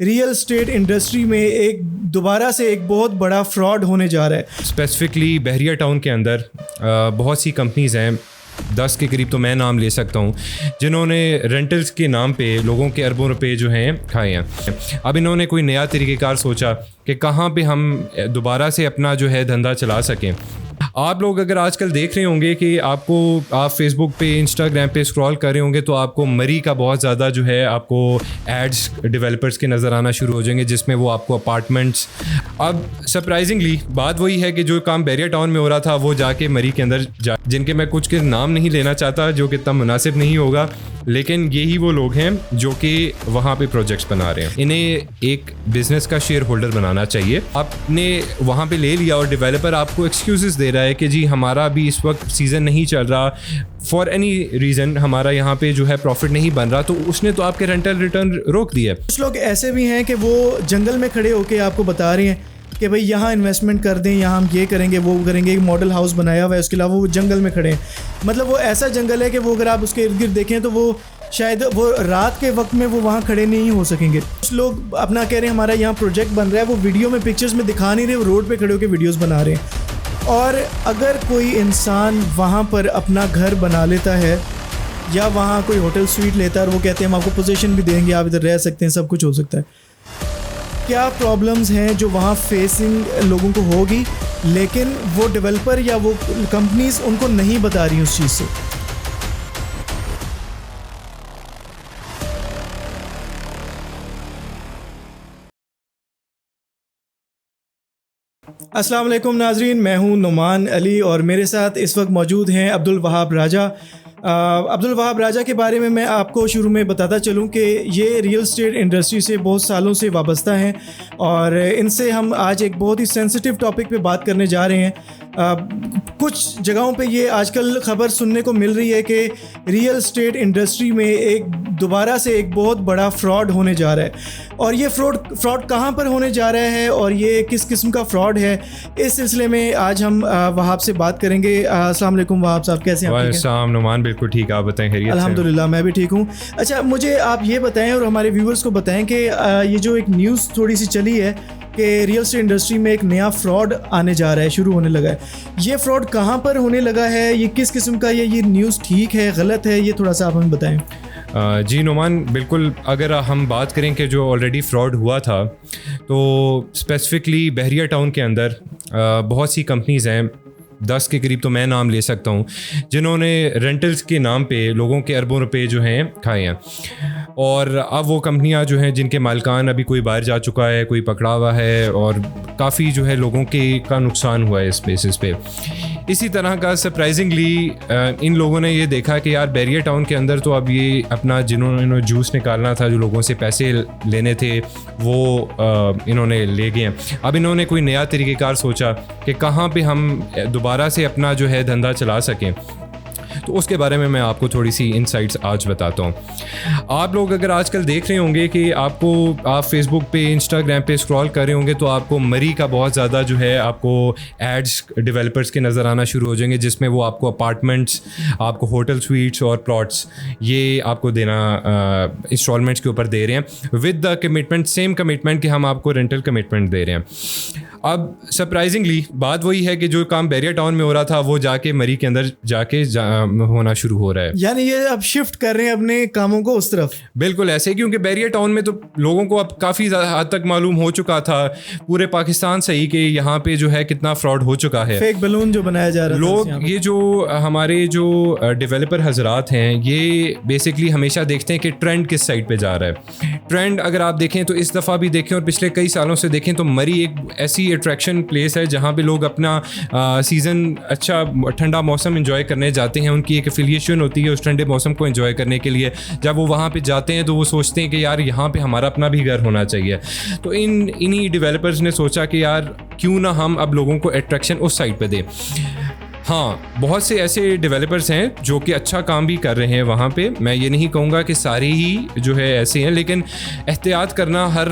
Real estate industry में एक दोबारा से एक बहुत बड़ा फ्रॉड होने जा रहा है। स्पेसिफिकली बहरिया टाउन के अंदर बहुत सी कंपनीज़ हैं, 10 के करीब तो मैं नाम ले सकता हूँ, जिन्होंने रेंटल्स के नाम पे लोगों के अरबों रुपए जो हैं खाए हैं। अब इन्होंने कोई नया तरीक़ेकार सोचा कि कहाँ पे हम दोबारा से अपना जो है धंधा चला सकें। आप लोग अगर आजकल देख रहे होंगे कि आप फेसबुक पे, इंस्टाग्राम पे स्क्रॉल कर रहे होंगे तो आपको मरी का बहुत ज़्यादा जो है आपको एड्स डेवलपर्स के नज़र आना शुरू हो जाएंगे, जिसमें वो आपको अपार्टमेंट्स। अब सरप्राइजिंगली बात वही है कि जो काम बहरिया टाउन में हो रहा था वो जाके मरी के अंदर जिनके मैं कुछ के नाम नहीं लेना चाहता, जो कि इतना मुनासिब नहीं होगा, लेकिन यही वो लोग हैं जो कि वहाँ पे प्रोजेक्ट्स बना रहे हैं। इन्हें एक बिज़नेस का शेयर होल्डर बनाना चाहिए। आपने वहाँ पे ले लिया और डेवलपर आपको एक्सक्यूज़ेस दे रहा है कि जी हमारा अभी इस वक्त सीज़न नहीं चल रहा, फॉर एनी रीज़न हमारा यहाँ पे जो है प्रॉफिट नहीं बन रहा, तो उसने तो आपके रेंटल रिटर्न रोक दिया। कुछ लोग ऐसे भी हैं कि वो जंगल में खड़े होकर आपको बता रहे हैं कि भाई यहाँ इन्वेस्टमेंट कर दें, यहाँ हम ये करेंगे वो करेंगे, एक मॉडल हाउस बनाया हुआ है, उसके अलावा वो जंगल में खड़े हैं। मतलब वो ऐसा जंगल है कि वो अगर आप उसके इर्द गिर्द देखें तो वो शायद वो रात के वक्त में वो वहाँ खड़े नहीं हो सकेंगे। कुछ लोग अपना कह रहे हैं हमारा यहाँ प्रोजेक्ट बन रहा है, वो वीडियो में पिक्चर्स में दिखा नहीं रहे, वो रोड पे खड़े होकर वीडियोस बना रहे हैं। और अगर कोई इंसान वहाँ पर अपना घर बना लेता है या वहाँ कोई होटल स्वीट लेता है और वो कहते हैं हम आपको पोजीशन भी देंगे, आप इधर रह सकते हैं, सब कुछ हो सकता है। क्या प्रॉब्लम्स हैं जो वहाँ फेसिंग लोगों को होगी, लेकिन वो डेवलपर या वो कंपनीज उनको नहीं बता रही उस चीज़ से। अस्सलाम वालेकुम नाजरीन, मैं हूँ नुमान अली और मेरे साथ इस वक्त मौजूद हैं अब्दुल वहाब राजा। अब्दुल वहाब राजा के बारे में मैं आपको शुरू में बताता चलूं कि ये रियल स्टेट इंडस्ट्री से बहुत सालों से वाबस्ता हैं और इनसे हम आज एक बहुत ही सेंसिटिव टॉपिक पे बात करने जा रहे हैं। कुछ जगहों पे ये आजकल ख़बर सुनने को मिल रही है कि रियल स्टेट इंडस्ट्री में एक दोबारा से एक बहुत बड़ा फ्रॉड होने जा रहा है। और ये फ्रॉड कहाँ पर होने जा रहा है और ये किस किस्म का फ्रॉड है, इस सिलसिले में आज हम वहाब से बात करेंगे। अस्सलाम वालेकुम वहाब साहब, कैसे हैं आप? वालेकुम नुमान, बिल्कुल ठीक, आप बताएं खैरियत से? अल्हम्दुलिल्लाह मैं भी ठीक हूँ। अच्छा, मुझे आप ये बताएं और हमारे व्यूवर्स को बताएं कि ये जो एक न्यूज़ थोड़ी सी चली है कि रियल एस्टेट इंडस्ट्री में एक नया फ्रॉड आने जा रहा है, शुरू होने लगा है, ये फ्रॉड कहाँ पर होने लगा है, ये किस किस्म का, ये न्यूज़ ठीक है गलत है, ये थोड़ा सा आप हमें बताएं। जी नुमान, बिल्कुल। अगर हम बात करें कि जो ऑलरेडी फ्रॉड हुआ था, तो स्पेसिफिकली बहरिया टाउन के अंदर बहुत सी कंपनीज़ हैं, 10 के करीब तो मैं नाम ले सकता हूँ, जिन्होंने रेंटल्स के नाम पे लोगों के अरबों रुपए जो हैं खाए हैं। और अब वो कंपनियां जो हैं जिनके मालिकान अभी कोई बाहर जा चुका है, कोई पकड़ा हुआ है, और काफ़ी जो है लोगों का नुकसान हुआ है इस बेसिस पे। इसी तरह का सरप्राइजिंगली इन लोगों ने ये देखा कि यार बहरिया टाउन के अंदर तो अब ये अपना जिन्होंने जूस निकालना था, जो लोगों से पैसे लेने थे, वो इन्होंने ले गए। अब इन्होंने कोई नया तरीक़ेकार सोचा कि कहाँ पे हम दोबारा से अपना जो है धंधा चला सकें। तो उसके बारे में मैं आपको थोड़ी सी इनसाइट्स आज बताता हूँ। आप लोग अगर आजकल देख रहे होंगे कि आप फेसबुक पे, इंस्टाग्राम पे स्क्रॉल कर रहे होंगे तो आपको मरी का बहुत ज़्यादा जो है आपको एड्स डेवलपर्स के नज़र आना शुरू हो जाएंगे, जिसमें वो आपको अपार्टमेंट्स, आपको होटल स्वीट्स और प्लॉट्स ये आपको देना इंस्टॉलमेंट्स के ऊपर दे रहे हैं, with the commitment, same commitment कि हम आपको रेंटल कमिटमेंट दे रहे हैं। अब सरप्राइजिंगली बात वही है कि जो काम बहरिया टाउन में हो रहा था वो जाके मरी के अंदर होना शुरू हो रहा है। यानी ये अब शिफ्ट कर रहे हैं अपने कामों को उस तरफ। बिल्कुल ऐसे, क्योंकि बहरिया टाउन में तो लोगों को अब काफ़ी हद तक मालूम हो चुका था, पूरे पाकिस्तान से ही, कि यहाँ पे जो है कितना फ्रॉड हो चुका है। फेक बलून जो बनाया जा रहा है लोग, ये जो हमारे जो डेवलपर हजरात हैं, ये बेसिकली हमेशा देखते हैं कि ट्रेंड किस साइड पे जा रहा है। ट्रेंड अगर आप देखें तो इस दफ़ा भी देखें और पिछले कई सालों से देखें तो मरी एक ऐसी अट्रैक्शन प्लेस है जहाँ पे लोग अपना सीज़न, अच्छा ठंडा मौसम एंजॉय करने जाते हैं। उनकी एक एफिलिएशन होती है उस ठंडे मौसम को एंजॉय करने के लिए। जब वो वहाँ पे जाते हैं तो वो सोचते हैं कि यार यहाँ पे हमारा अपना भी घर होना चाहिए। तो इन्हीं डेवलपर्स ने सोचा कि यार क्यों ना हम अब लोगों को अट्रैक्शन उस साइड पे दें। हाँ, बहुत से ऐसे डेवलपर्स हैं जो कि अच्छा काम भी कर रहे हैं वहाँ पे। मैं ये नहीं कहूँगा कि सारे ही जो है ऐसे हैं, लेकिन एहतियात करना हर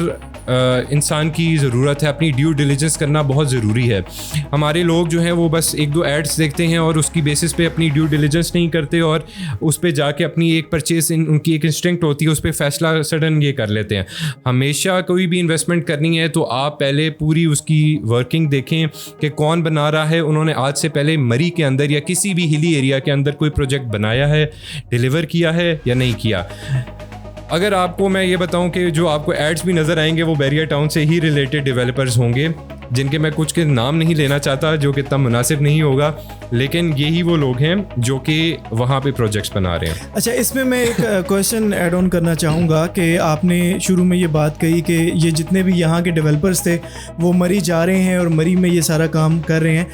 इंसान की ज़रूरत है, अपनी ड्यू डिलिजेंस करना बहुत ज़रूरी है। हमारे लोग जो हैं वो बस एक दो एड्स देखते हैं और उसकी बेसिस पे अपनी ड्यू डिलिजेंस नहीं करते और उस पे जाके अपनी एक परचेस उनकी एक इंस्टिंक्ट होती है, उस पर फैसला सडन ये कर लेते हैं। हमेशा कोई भी इन्वेस्टमेंट करनी है तो आप पहले पूरी उसकी वर्किंग देखें कि कौन बना रहा है, उन्होंने आज से पहले मरी के अंदर या किसी भी हिली एरिया के अंदर कोई प्रोजेक्ट बनाया है, डिलीवर किया है या नहीं किया। अगर आपको मैं ये बताऊं कि जो आपको एड्स भी नज़र आएंगे वो बैरियर टाउन से ही रिलेटेड डेवलपर्स होंगे, जिनके मैं कुछ के नाम नहीं लेना चाहता जो कि इतना मुनासिब नहीं होगा, लेकिन यही वो लोग हैं जो कि वहाँ पे प्रोजेक्ट्स बना रहे हैं। अच्छा, इसमें मैं एक क्वेश्चन ऐड ऑन करना चाहूँगा कि आपने शुरू में ये बात कही कि ये जितने भी यहाँ के डेवलपर्स थे वो मरी जा रहे हैं और मरी में ये सारा काम कर रहे हैं,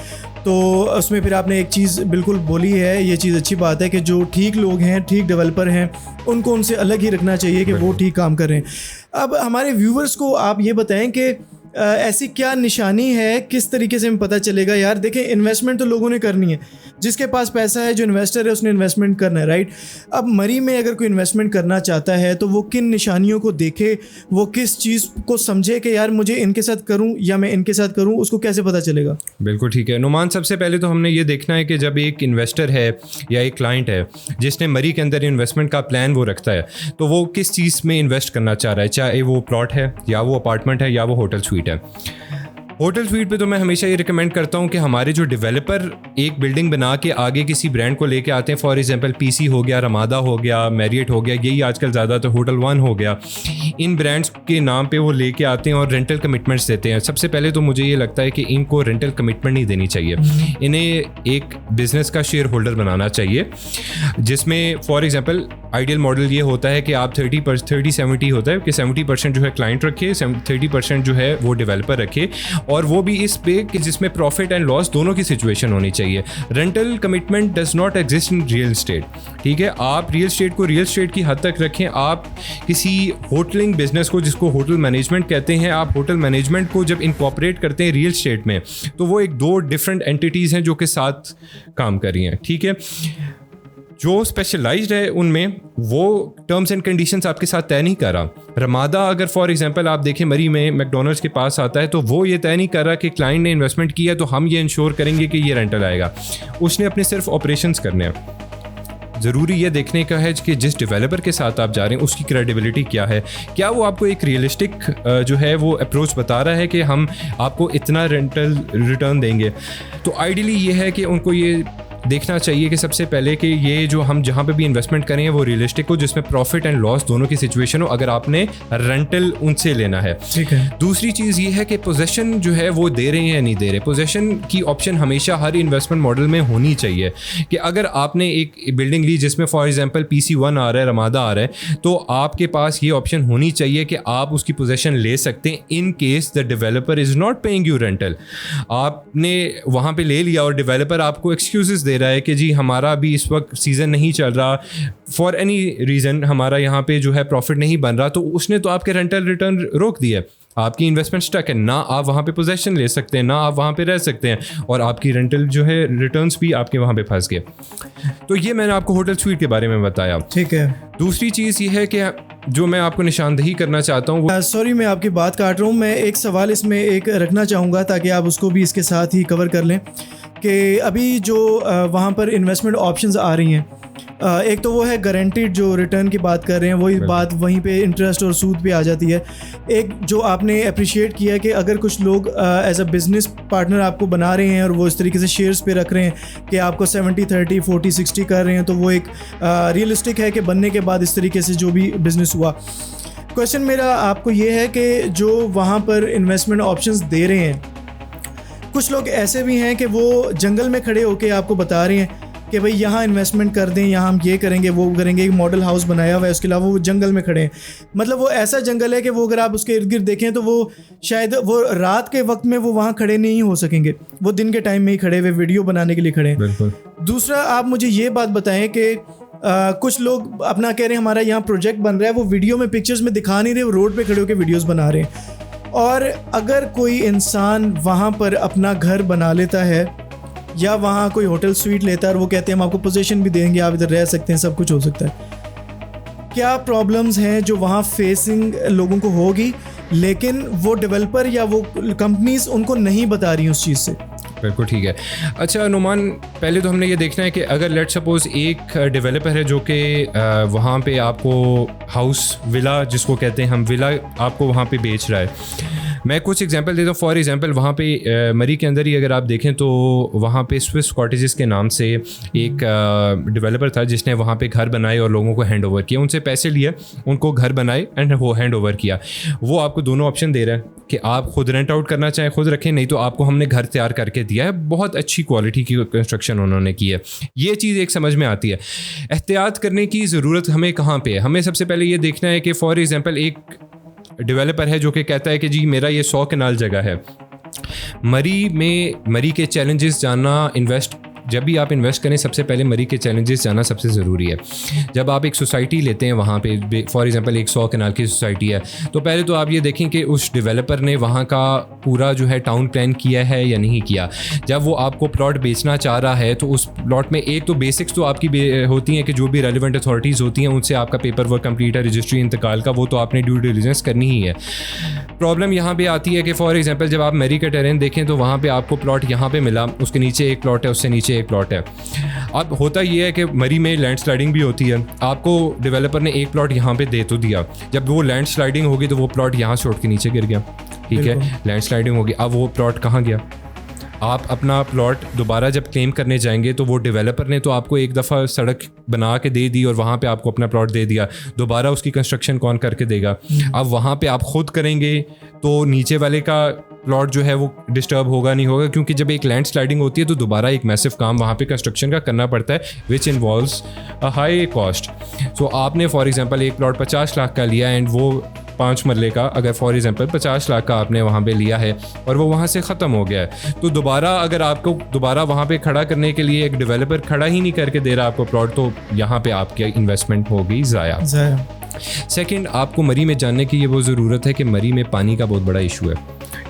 तो उसमें फिर आपने एक चीज़ बिल्कुल बोली है, ये चीज़ अच्छी बात है कि जो ठीक लोग हैं, ठीक डेवलपर हैं, उनको उनसे अलग ही रखना चाहिए कि वो ठीक काम कर रहे हैं। अब हमारे व्यूवर्स को आप ये बताएं कि ऐसी क्या निशानी है, किस तरीके से हमें पता चलेगा? यार देखें, इन्वेस्टमेंट तो लोगों ने करनी है, जिसके पास पैसा है, जो इन्वेस्टर है, उसने इन्वेस्टमेंट करना है, राइट? अब मरी में अगर कोई इन्वेस्टमेंट करना चाहता है तो वो किन निशानियों को देखे, वो किस चीज़ को समझे कि यार मुझे इनके साथ करूं या मैं इनके साथ करूं, उसको कैसे पता चलेगा? बिल्कुल ठीक है नुमान, सबसे पहले तो हमने ये देखना है कि जब एक इन्वेस्टर है या एक क्लाइंट है जिसने मरी के अंदर इन्वेस्टमेंट का प्लान वो रखता है, तो वो किस चीज़ में इन्वेस्ट करना चाह रहा है, चाहे वो प्लॉट है या वो अपार्टमेंट है या वो होटल स्वीट है। होटल स्वीट पे तो मैं हमेशा ये रिकमेंड करता हूँ कि हमारे जो डेवलपर एक बिल्डिंग बना के आगे किसी ब्रांड को लेके आते हैं, फॉर एग्जांपल पीसी हो गया, रमादा हो गया, मैरियट हो गया, यही आजकल ज़्यादातर होटल वन हो गया, इन ब्रांड्स के नाम पे वो लेके आते हैं और रेंटल कमिटमेंट्स देते हैं। सबसे पहले तो मुझे ये लगता है कि इनको रेंटल कमिटमेंट नहीं देनी चाहिए, इन्हें एक बिजनेस का शेयर होल्डर बनाना चाहिए, जिसमें फॉर एग्जांपल आइडियल मॉडल ये होता है कि आप 30-70 होता है कि 70% जो है क्लाइंट रखे, 30% जो है वो डेवलपर रखे, और वो भी इस पे कि जिसमें प्रॉफिट एंड लॉस दोनों की सिचुएशन होनी चाहिए। Rental commitment does not exist in real estate, ठीक है? आप रियल स्टेट को रियल स्टेट की हद तक रखें। आप किसी होटलिंग बिजनेस को, जिसको होटल मैनेजमेंट कहते हैं, आप होटल मैनेजमेंट को जब इनकॉर्पोरेट करते हैं रियल स्टेट में, तो वो एक दो डिफरेंट एंटिटीज़ हैं जो कि साथ काम कर रही हैं, ठीक है? जो स्पेशलाइज्ड है उनमें वो टर्म्स एंड कंडीशंस आपके साथ तय नहीं कर रहा। रमादा अगर फॉर एग्जांपल आप देखें मरी में मैकडोनल्ड्स के पास आता है, तो वो ये तय नहीं कर रहा कि क्लाइंट ने इन्वेस्टमेंट किया तो हम ये इंश्योर करेंगे कि ये रेंटल आएगा। उसने अपने सिर्फ ऑपरेशंस करने हैं। ज़रूरी ये देखने का है कि जिस डेवलपर के साथ आप जा रहे हैं उसकी क्रेडिबिलिटी क्या है, क्या वो आपको एक रियलिस्टिक जो है वो अप्रोच बता रहा है कि हम आपको इतना रेंटल रिटर्न देंगे। तो आइडियली ये है कि उनको ये देखना चाहिए कि सबसे पहले कि ये जो हम जहाँ पे भी इन्वेस्टमेंट करें वो रियलिस्टिक हो, जिसमें प्रॉफिट एंड लॉस दोनों की सिचुएशन हो, अगर आपने रेंटल उनसे लेना है, ठीक है। दूसरी चीज़ ये है कि पोजेशन जो है वो दे रहे हैं या नहीं दे रहे। पोजेशन की ऑप्शन हमेशा हर इन्वेस्टमेंट मॉडल में होनी चाहिए कि अगर आपने एक बिल्डिंग ली जिसमें फॉर एग्जाम्पल PC1 आ रहा है, रमादा आ रहा है, तो आपके पास ये ऑप्शन होनी चाहिए कि आप उसकी पोजेशन ले सकते हैं in case the developer is not paying you rental. आपने वहाँ पर ले लिया और डेवलपर आपको एक्सक्यूजेस दे रहा है कि जी हमारा अभी इस वक्त सीज़न नहीं चल रहा, फॉर एनी रीज़न हमारा यहाँ पे जो है प्रॉफिट नहीं बन रहा, तो उसने तो आपके रेंटल रिटर्न रोक दिया, आपकी इन्वेस्टमेंट स्टक है, ना आप वहाँ पे पोजेशन ले सकते हैं, ना आप वहाँ पे रह सकते हैं, और आपकी रेंटल जो है रिटर्न्स भी आपके वहाँ पे फंस गए। तो ये मैंने आपको होटल स्वीट के बारे में बताया, ठीक है। दूसरी चीज़ ये है कि जो मैं आपको निशानदेही करना चाहता हूँ, सॉरी मैं आपकी बात काट रहा हूँ, मैं एक सवाल इसमें एक रखना चाहूँगा ताकि आप उसको भी इसके साथ ही कवर कर लें कि अभी जो वहाँ पर इन्वेस्टमेंट ऑप्शंस आ रही हैं, एक तो वो है गारंटीड जो रिटर्न की बात कर रहे हैं, वही बात वहीं पे इंटरेस्ट और सूद पे आ जाती है। एक जो आपने अप्रिशिएट किया कि अगर कुछ लोग एज अ बिज़नेस पार्टनर आपको बना रहे हैं और वो इस तरीके से शेयर्स पे रख रहे हैं कि आपको 70-30 40-60 कर रहे हैं, तो वो एक रियलिस्टिक है कि बनने के बाद इस तरीके से जो भी बिज़नेस हुआ। क्वेश्चन मेरा आपको ये है कि जो वहाँ पर इन्वेस्टमेंट ऑप्शंस दे रहे हैं, कुछ लोग ऐसे भी हैं कि वो जंगल में खड़े होकर आपको बता रहे हैं कि भाई यहाँ इन्वेस्टमेंट कर दें, यहाँ हम ये करेंगे वो करेंगे, एक मॉडल हाउस बनाया हुआ है, उसके अलावा वो जंगल में खड़े हैं। मतलब वो ऐसा जंगल है कि वो अगर आप उसके इर्द गिर्द देखें तो वो शायद वो रात के वक्त में वो वहाँ खड़े नहीं हो सकेंगे, वो दिन के टाइम में ही खड़े हुए वीडियो बनाने के लिए खड़े हैं। बिल्कुल। दूसरा आप मुझे ये बात बताएं कि कुछ लोग अपना कह रहे हैं हमारा यहाँ प्रोजेक्ट बन रहा है, वो वीडियो में पिक्चर्स में दिखा नहीं रहे, वो रोड पे खड़े होकर वीडियोस बना रहे हैं। और अगर कोई इंसान वहाँ पर अपना घर बना लेता है या वहाँ कोई होटल स्वीट लेता है और वो कहते हैं हम आपको पोजीशन भी देंगे, आप इधर रह सकते हैं, सब कुछ हो सकता है, क्या प्रॉब्लम्स हैं जो वहाँ फेसिंग लोगों को होगी, लेकिन वो डेवलपर या वो कंपनीज उनको नहीं बता रही उस चीज़ से। बिल्कुल ठीक है। अच्छा नुमान, पहले तो हमने ये देखना है कि अगर लेट सपोज एक डेवलपर है जो कि वहाँ पे आपको हाउस विला जिसको कहते हैं हम, विला आपको वहाँ पे बेच रहा है। मैं कुछ एग्जांपल देता हूँ। फॉर एग्जांपल वहाँ पे मरी के अंदर ही अगर आप देखें तो वहाँ पे स्विस कॉटेजेस के नाम से एक डेवलपर था जिसने वहाँ पे घर बनाए और लोगों को हैंड ओवर किया, उनसे पैसे लिए, उनको घर बनाए एंड वो हैंड ओवर किया। वो आपको दोनों ऑप्शन दे रहा है कि आप खुद रेंट आउट करना चाहें खुद रखें, नहीं तो आपको हमने घर तैयार करके दिया है। बहुत अच्छी क्वालिटी की कंस्ट्रक्शन उन्होंने की है। ये चीज़ एक समझ में आती है। एहतियात करने की ज़रूरत हमें कहाँ पे है? हमें सबसे पहले ये देखना है कि फॉर एग्जांपल एक डेवलपर है जो कि कहता है कि जी मेरा ये 100 कनाल जगह है। मरी के चैलेंजेस जानना, जब भी आप इन्वेस्ट करें सबसे पहले मरी के चैलेंजेस जानना सबसे ज़रूरी है। जब आप एक सोसाइटी लेते हैं वहाँ पे फॉर एग्जांपल एक 100 कनाल की सोसाइटी है, तो पहले तो आप ये देखें कि उस डेवलपर ने वहाँ का पूरा जो है टाउन प्लान किया है या नहीं किया। जब वो आपको प्लॉट बेचना चाह रहा है तो उस प्लॉट में एक तो बेसिक्स तो आपकी होती हैं कि जो भी रेलिवेंट अथॉरिटीज़ होती हैं उनसे आपका पेपर वर्क कंप्लीट है, रजिस्ट्री इंतकाल का, वो तो आपने ड्यू डिलिजेंस करनी ही है। प्रॉब्लम यहाँ पे आती है कि फॉर एग्जांपल जब आप मरी का टेरेन देखें तो वहाँ पे आपको प्लॉट यहाँ पे मिला, उसके नीचे एक प्लॉट है, उससे नीचे एक प्लॉट है। अब होता ये है कि मरी में लैंडस्लाइडिंग भी होती है। आपको डेवलपर ने एक प्लॉट यहाँ पे दे तो दिया, जब वो लैंडस्लाइडिंग होगी तो वो प्लॉट यहाँ से उठ के नीचे गिर गया, ठीक है, लैंडस्लाइडिंग होगी। अब वो प्लॉट कहाँ गया? आप अपना प्लॉट दोबारा जब क्लेम करने जाएंगे तो वो डेवलपर ने तो आपको एक दफ़ा सड़क बना के दे दी और वहाँ पे आपको अपना प्लॉट दे दिया, दोबारा उसकी कंस्ट्रक्शन कौन करके देगा? अब वहाँ पे आप खुद करेंगे तो नीचे वाले का प्लॉट जो है वो डिस्टर्ब होगा नहीं होगा, क्योंकि जब एक लैंड स्लाइडिंग होती है तो दोबारा एक मैसिव काम वहाँ पे कंस्ट्रक्शन का करना पड़ता है which involves a high cost. So आपने फॉर एग्जांपल एक प्लॉट 50 लाख का लिया एंड वो 5 मरले का, अगर फॉर एग्जांपल 50 लाख का आपने वहाँ पे लिया है और वो वहाँ से ख़त्म हो गया है, तो दोबारा अगर आपको दोबारा वहाँ पे खड़ा करने के लिए एक डेवलपर खड़ा ही नहीं करके दे रहा आपको प्लॉट, तो यहाँ पे आपकी इन्वेस्टमेंट होगी ज़ाया। सेकंड, आपको मरी में जानने की ये वो ज़रूरत है कि मरी में पानी का बहुत बड़ा इशू है,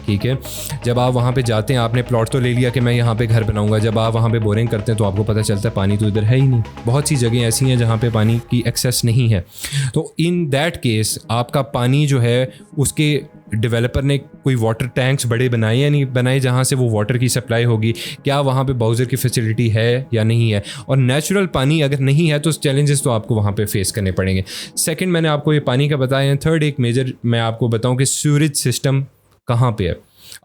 ठीक है। जब आप वहाँ पे जाते हैं, आपने प्लॉट तो ले लिया कि मैं यहाँ पे घर बनाऊंगा, जब आप वहाँ पे बोरिंग करते हैं तो आपको पता चलता है पानी तो इधर है ही नहीं। बहुत सी जगह ऐसी हैं जहाँ पे पानी की एक्सेस नहीं है, तो इन दैट केस आपका पानी जो है उसके डेवलपर ने कोई वाटर टैंक्स बड़े बनाए या नहीं बनाए जहाँ से वो वाटर की सप्लाई होगी, क्या वहाँ पे बाउजर की फैसिलिटी है या नहीं है, और नेचुरल पानी अगर नहीं है तो चैलेंजेस तो आपको वहाँ पे फेस करने पड़ेंगे। सेकंड, मैंने आपको ये पानी का बताया। थर्ड, एक मेजर मैं आपको बताऊँ कि सीवरेज सिस्टम कहाँ पे है।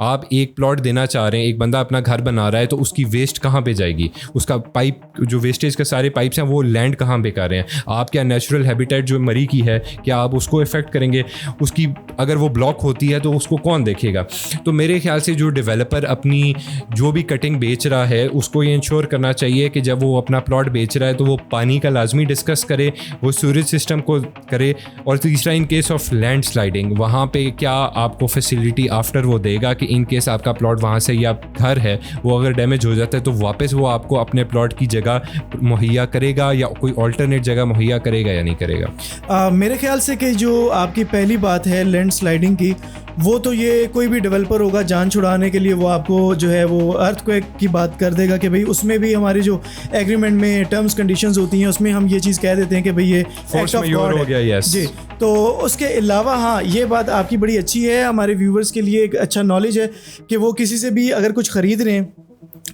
आप एक प्लॉट देना चाह रहे हैं, एक बंदा अपना घर बना रहा है, तो उसकी वेस्ट कहाँ पे जाएगी? उसका पाइप जो वेस्टेज के सारे पाइप्स हैं वो लैंड कहाँ पे कर रहे हैं? आप क्या नेचुरल हैबिटेट जो मरी की है क्या आप उसको इफेक्ट करेंगे? उसकी अगर वो ब्लॉक होती है तो उसको कौन देखेगा? तो मेरे ख्याल से जो डेवलपर अपनी जो भी कटिंग बेच रहा है उसको ये इंश्योर करना चाहिए कि जब वो अपना प्लॉट बेच रहा है तो वो पानी का लाजमी डिस्कस करे, वो सीवरेज सिस्टम को करे। और तीसरा, in case of land sliding वहाँ पे क्या आपको फैसिलिटी आफ्टर वो देगा कि इन केस आपका प्लॉट वहाँ से या घर है वो अगर डैमेज हो जाता है तो वापस वो आपको अपने प्लॉट की जगह मुहैया करेगा या कोई ऑल्टरनेट जगह मुहैया करेगा या नहीं करेगा? मेरे ख्याल से कि जो आपकी पहली बात है लैंड स्लाइडिंग की, वो तो ये कोई भी डेवलपर होगा जान छुड़ाने के लिए वो आपको जो है वो अर्थक्वेक की बात कर देगा कि भाई उसमें भी हमारी जो एग्रीमेंट में टर्म्स कंडीशंस होती हैं उसमें हम ये चीज़ कह देते हैं कि भाई ये फोर्स मेजॉर हो गया। यस जी। तो उसके अलावा हाँ, ये बात आपकी बड़ी अच्छी है, हमारे व्यूवर्स के लिए एक अच्छा नॉलेज है कि वो किसी से भी अगर कुछ ख़रीद रहे हैं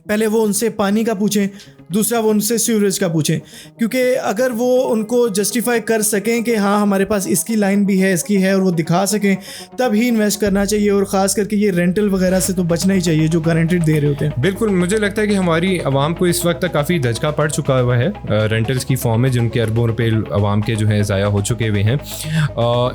पहले वो उनसे पानी का पूछें, दूसरा वो उनसे सीवरेज का पूछें, क्योंकि अगर वो उनको जस्टिफाई कर सकें कि हाँ हमारे पास इसकी लाइन भी है इसकी है और वो दिखा सकें, तब ही इन्वेस्ट करना चाहिए। और ख़ास करके ये रेंटल वगैरह से तो बचना ही चाहिए जो गारंटेड दे रहे होते हैं। बिल्कुल, मुझे लगता है कि हमारी आवाम को इस वक्त काफ़ी धचका पड़ चुका हुआ है रेंटल्स की फॉर्म में, जिनके अरबों रुपए आवाम के जो है ज़ाया हो चुके हुए हैं।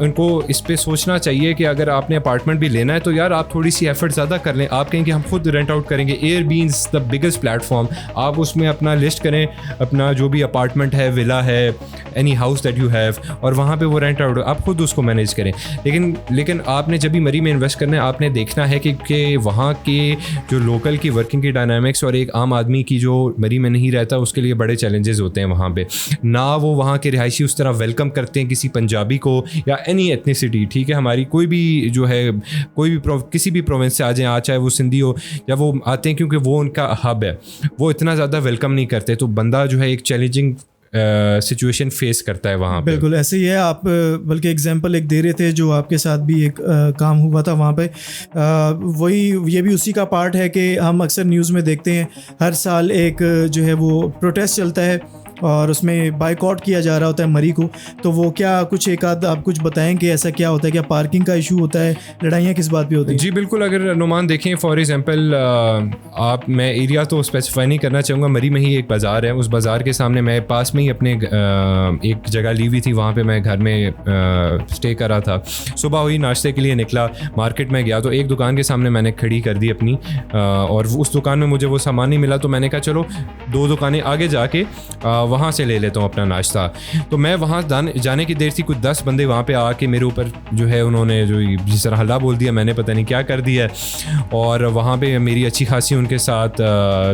उनको इस पर सोचना चाहिए कि अगर आपने अपार्टमेंट भी लेना है तो यार आप थोड़ी सी एफर्ट ज़्यादा कर लें। आप कहें कि हम खुद रेंट आउट करेंगे, एयरबीएनबी द बिगेस्ट प्लेटफॉर्म, आप उसमें अपना लिस्ट करें अपना जो भी अपार्टमेंट है, विला है, any house that you have, और वहाँ पे वो रेंट आउट आप खुद उसको मैनेज करें। लेकिन आपने जब भी मरी में इन्वेस्ट करना है आपने देखना है कि वहाँ के जो लोकल की वर्किंग की डायनामिक्स और एक आम आदमी की जो मरी में नहीं रहता उसके लिए बड़े चैलेंजेस होते हैं वहाँ पे। ना वो वहाँ के रिहायशी उस तरह वेलकम करते हैं किसी पंजाबी को या एनी एथनिसिटी, ठीक है, हमारी कोई भी जो है कोई भी किसी भी प्रोविंस से आ जाए, चाहे वो सिंधी हो या वो आते हैं, क्योंकि वो उनका हब है, वो इतना ज़्यादा वेलकम नहीं करते। तो बंदा जो है एक चैलेंजिंग सिचुएशन फेस करता है वहाँ पे। बिल्कुल ऐसे ही है। आप बल्कि एग्जांपल एक दे रहे थे जो आपके साथ भी एक काम हुआ था वहाँ पे, वही ये भी उसी का पार्ट है कि हम अक्सर न्यूज़ में देखते हैं हर साल एक जो है वो प्रोटेस्ट चलता है और उसमें बाइकआउट किया जा रहा होता है मरी को। तो वो क्या कुछ एक आध आप कुछ बताएं कि ऐसा क्या होता है, क्या पार्किंग का इशू होता है, लड़ाइयाँ किस बात पे होती हैं? जी बिल्कुल, अगर नुमान देखें फॉर एग्जांपल आप, मैं एरिया तो स्पेसिफाई नहीं करना चाहूँगा, मरी में ही एक बाज़ार है, उस बाज़ार के सामने मैं पास में ही अपने एक जगह ली हुई थी, वहाँ पे मैं घर में स्टे कर रहा था। सुबह हुई, नाश्ते के लिए निकला, मार्केट में गया तो एक दुकान के सामने मैंने खड़ी कर दी अपनी, और उस दुकान में मुझे वो सामान नहीं मिला तो मैंने कहा चलो 2 दुकानें आगे जाके वहाँ से ले लेता हूँ अपना नाश्ता। तो मैं वहाँ जाने की देर थी, कुछ 10 बंदे वहाँ पे आके मेरे ऊपर जो है उन्होंने जो जिस तरह हल्ला बोल दिया, मैंने पता नहीं क्या कर दिया, और वहाँ पे मेरी अच्छी खासी उनके साथ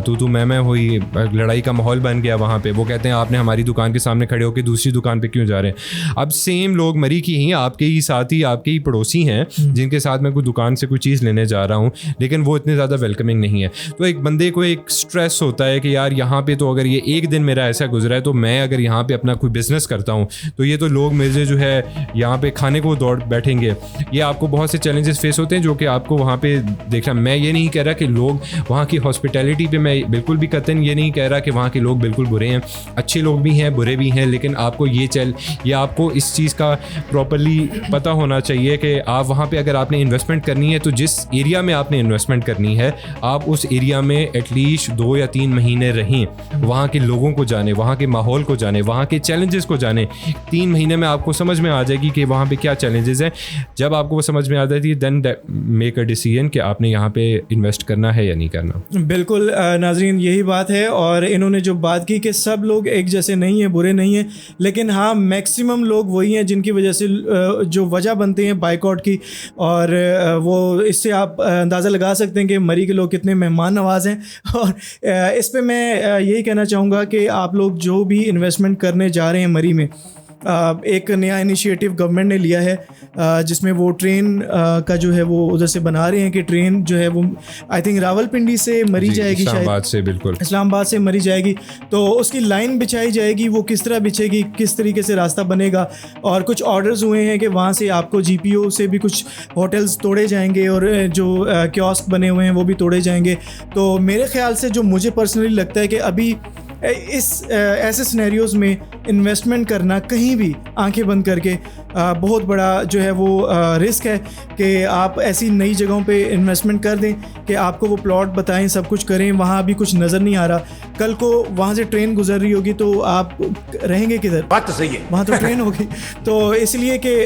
तू मैं हुई, लड़ाई का माहौल बन गया वहाँ पे। वो कहते हैं आपने हमारी दुकान के सामने खड़े होकर दूसरी दुकान पे क्यों जा रहे हैं? अब सेम लोग मरी की ही आपके ही साथी, आपके ही पड़ोसी हैं जिनके साथ मैं कोई दुकान से कोई चीज़ लेने जा रहा हूँ, लेकिन वो इतने ज़्यादा वेलकमिंग नहीं है। तो एक बंदे को एक स्ट्रेस होता है कि यार यहाँ पे तो अगर ये एक दिन मेरा ऐसा गुजरा है, तो मैं अगर यहाँ पे अपना कोई बिजनेस करता हूँ तो ये तो लोग मुझे जो है यहाँ पे खाने को दौड़ बैठेंगे। ये आपको बहुत से चैलेंजेस फेस होते हैं जो कि आपको वहाँ पे देखना। मैं ये नहीं कह रहा कि लोग वहाँ की हॉस्पिटैलिटी पे, मैं बिल्कुल भी कतन ये नहीं कह रहा कि वहाँ के लोग बिल्कुल बुरे हैं, अच्छे लोग भी हैं, बुरे भी हैं, लेकिन आपको ये आपको इस चीज़ का प्रॉपरली पता होना चाहिए कि आप वहाँ पे अगर आपने इन्वेस्टमेंट करनी है तो जिस एरिया में आपने इन्वेस्टमेंट करनी है आप उस एरिया में एटलीस्ट 2 या 3 महीने रहें, वहाँ के लोगों को जाने, वहाँ के माहौल को जाने, वहाँ के चैलेंजेस को जाने। 3 महीने में आपको समझ में आ जाएगी कि वहाँ पे क्या चैलेंजेस हैं। जब आपको वो समझ में आ जाती है देन मेक अ डिसीजन कि आपने यहाँ पे इन्वेस्ट करना है या नहीं करना। बिल्कुल नाजरीन, यही बात है। और इन्होंने जो बात की कि सब लोग एक जैसे नहीं हैं, बुरे नहीं हैं, लेकिन हाँ मैक्सिमम लोग वही हैं जिनकी वजह से जो वजह बनते हैं बाइकआउट की, और वो इससे आप अंदाज़ा लगा सकते हैं कि मरी के लोग कितने मेहमान नवाज हैं। और इस पे मैं यही कहना चाहूँगा कि आप लोग जो भी इन्वेस्टमेंट करने जा रहे हैं मरी में, एक नया इनिशिएटिव गवर्नमेंट ने लिया है जिसमें वो ट्रेन का जो है वो उधर से बना रहे हैं कि ट्रेन जो है वो आई थिंक रावलपिंडी से मरी जाएगी, इस्लामाबाद से, बिल्कुल इस्लामाबाद से मरी जाएगी। तो उसकी लाइन बिछाई जाएगी, वो किस तरह बिछेगी, किस तरीके से रास्ता बनेगा। और कुछ ऑर्डर्स हुए हैं कि वहाँ से आपको GPO से भी कुछ होटल्स तोड़े जाएंगे और जो कियोस्क बने हुए हैं वो भी तोड़े जाएंगे। तो मेरे ख्याल से जो मुझे पर्सनली लगता है कि अभी इस ऐसे सिनेरियोज में इन्वेस्टमेंट करना कहीं भी आंखें बंद करके बहुत बड़ा जो है वो रिस्क है कि आप ऐसी नई जगहों पे इन्वेस्टमेंट कर दें कि आपको वो प्लॉट बताएं, सब कुछ करें, वहाँ अभी कुछ नज़र नहीं आ रहा, कल को वहाँ से ट्रेन गुजर रही होगी तो आप रहेंगे किधर? बात तो सही है, वहाँ तो ट्रेन होगी। तो इसलिए कि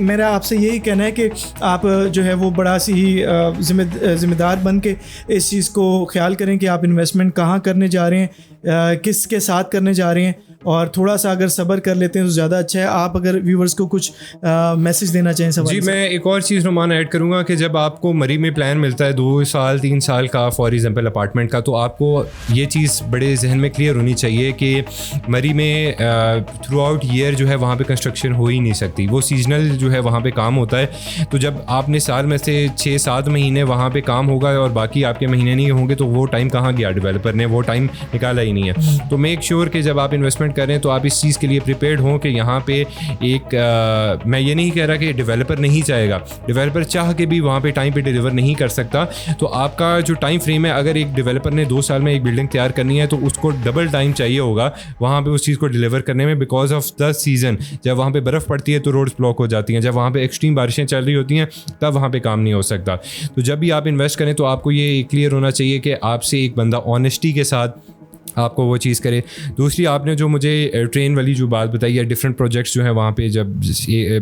मेरा आपसे यही कहना है कि आप जो है वो बड़ा सी जिम्मेदार बन के इस चीज़ को ख्याल करें कि आप इन्वेस्टमेंट कहाँ करने जा रहे हैं, किसके साथ करने जा रहे हैं, और थोड़ा सा अगर सब्र कर लेते हैं तो ज़्यादा अच्छा है। आप अगर व्यूवर्स को कुछ मैसेज देना चाहें सब। जी, मैं एक और चीज़ नुमान ऐड करूँगा कि जब आपको मरी में प्लान मिलता है 2 साल 3 साल का फॉर एग्जांपल अपार्टमेंट का, तो आपको ये चीज़ बड़े जहन में क्लियर होनी चाहिए कि मरी में थ्रू आउट ईयर जो है वहाँ पे कंस्ट्रक्शन हो ही नहीं सकती, वो सीजनल जो है वहाँ पे काम होता है। तो जब आपने साल में से 6-7 महीने वहाँ पे काम होगा और बाकी आपके महीने नहीं होंगे तो वो टाइम कहाँ गया? डेवलपर ने वो टाइम निकाला ही नहीं है। तो मेक श्योर कि जब आप इन्वेस्टमेंट करें तो आप इस चीज़ के लिए प्रिपेयर्ड हों कि यहाँ पे एक मैं ये नहीं कह रहा कि डेवलपर नहीं चाहेगा, डेवलपर चाह के भी वहाँ पे टाइम पे डिलीवर नहीं कर सकता। तो आपका जो टाइम फ्रेम है, अगर एक डेवलपर ने 2 साल में एक बिल्डिंग तैयार करनी है तो उसको डबल टाइम चाहिए होगा वहाँ पे उस चीज़ को डिलीवर करने में, बिकॉज ऑफ द सीज़न। जब वहाँ पे बर्फ़ पड़ती है तो रोड्स ब्लॉक हो जाती हैं, जब वहाँ पे एक्सट्रीम बारिशें चल रही होती हैं तब वहाँ पे काम नहीं हो सकता। तो जब भी आप इन्वेस्ट करें तो आपको ये क्लियर होना चाहिए कि आपसे एक बंदा ऑनेस्टी के साथ आपको वो चीज़ करे। दूसरी, आपने जो मुझे ट्रेन वाली जो बात बताई है, डिफरेंट प्रोजेक्ट्स जो हैं वहाँ पे जब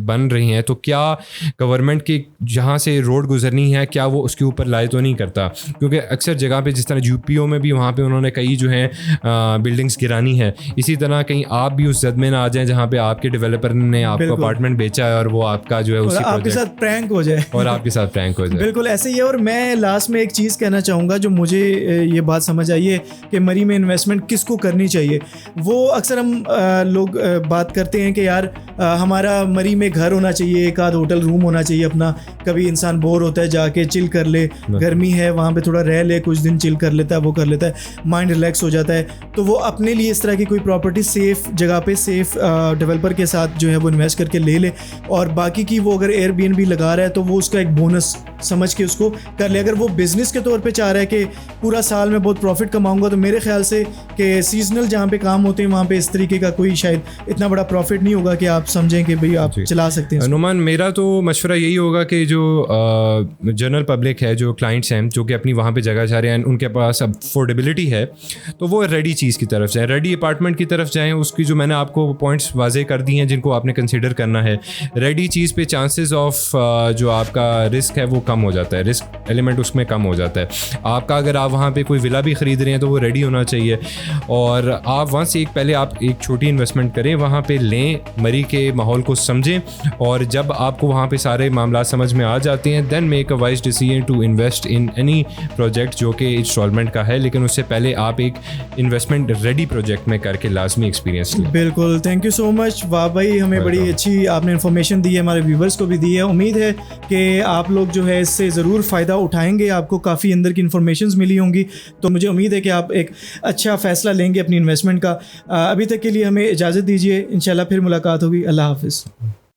बन रही हैं, तो क्या गवर्नमेंट की जहाँ से रोड गुजरनी है क्या वो उसके ऊपर लाए तो नहीं करता? क्योंकि अक्सर जगह पे जिस तरह GPO में भी वहाँ पे उन्होंने कई जो हैं बिल्डिंग्स गिरानी है, इसी तरह कहीं आप भी उस जद में ना आ जाएँ जहाँ पे आपके डेवलपर ने आपको अपार्टमेंट बेचा है और वो आपका जो है उसी आपके साथ प्रैंक हो जाए और आपके साथ प्रैंक हो जाए। बिल्कुल ऐसे ही है। और मैं लास्ट में एक चीज़ कहना चाहूँगा जो मुझे ये बात समझ आई है कि मरी में इन्वेस्ट इन्वेस्टमेंट किसको करनी चाहिए। वो अक्सर हम लोग बात करते हैं कि यार हमारा मरी में घर होना चाहिए, एक आध होटल रूम होना चाहिए अपना, कभी इंसान बोर होता है जाके चिल कर ले, गर्मी है वहाँ पे थोड़ा रह ले, कुछ दिन चिल कर लेता है, वो कर लेता है, माइंड रिलैक्स हो जाता है। तो वो अपने लिए इस तरह की कोई प्रॉपर्टी सेफ़ जगह पे सेफ़ डेवलपर के साथ जो है वो इन्वेस्ट करके ले ले, और बाकी की वो अगर एयरबीएनबी लगा रहा है तो वो उसका एक बोनस समझ के उसको कर ले। अगर वो बिज़नेस के तौर पे चाह रहा है कि पूरा साल में बहुत प्रॉफिट कमाऊंगा, तो मेरे ख्याल से कि सीजनल जहाँ पे काम होते हैं वहाँ पे इस तरीके का कोई शायद इतना बड़ा प्रॉफिट नहीं होगा कि आप समझें कि भाई आप चला सकते हैं। नुमान, मेरा तो मशवरा यही होगा कि जो जनरल पब्लिक है, जो क्लाइंट्स हैं जो कि अपनी वहाँ पे जगह चाह रहे हैं, उनके पास अफोर्डेबिलिटी है, तो वो रेडी चीज़ की तरफ जाएँ, रेडी अपार्टमेंट की तरफ जाएँ। उसकी जो मैंने आपको पॉइंट्स वाजे कर दिए हैं जिनको आपने कंसिडर करना है, रेडी चीज़ पे चांसेस ऑफ जो आपका रिस्क है वो कम हो जाता है, रिस्क एलिमेंट उसमें कम हो जाता है आपका। अगर आप वहाँ पे कोई विला भी ख़रीद रहे हैं तो वो रेडी होना चाहिए, और आप वहाँ से पहले आप एक छोटी इन्वेस्टमेंट करें, वहाँ पे लें, मरी के माहौल को समझें, और जब आपको वहाँ पे सारे मामला समझ में आ जाते हैं then make a wise decision to invest in any project जो कि इंस्टॉलमेंट का है। लेकिन उससे पहले आप एक इन्वेस्टमेंट रेडी प्रोजेक्ट में करके लाजमी एक्सपीरियंस लें। बिल्कुल, थैंक यू सो मच वाह भाई, हमें बड़ी अच्छी आपने इन्फॉर्मेशन दी है, हमारे व्यूवर्स को भी दी है। उम्मीद है कि आप लोग जो है इससे ज़रूर फ़ायदा उठाएंगे, आपको काफ़ी अंदर की इन्फॉर्मेशन मिली होंगी, तो मुझे उम्मीद है कि आप एक अच्छा फ़ैसला लेंगे अपनी इन्वेस्टमेंट का। अभी तक के लिए हमें इजाज़त दीजिए, इंशाल्लाह फिर मुलाकात होगी। अल्लाह हाफ़िज़।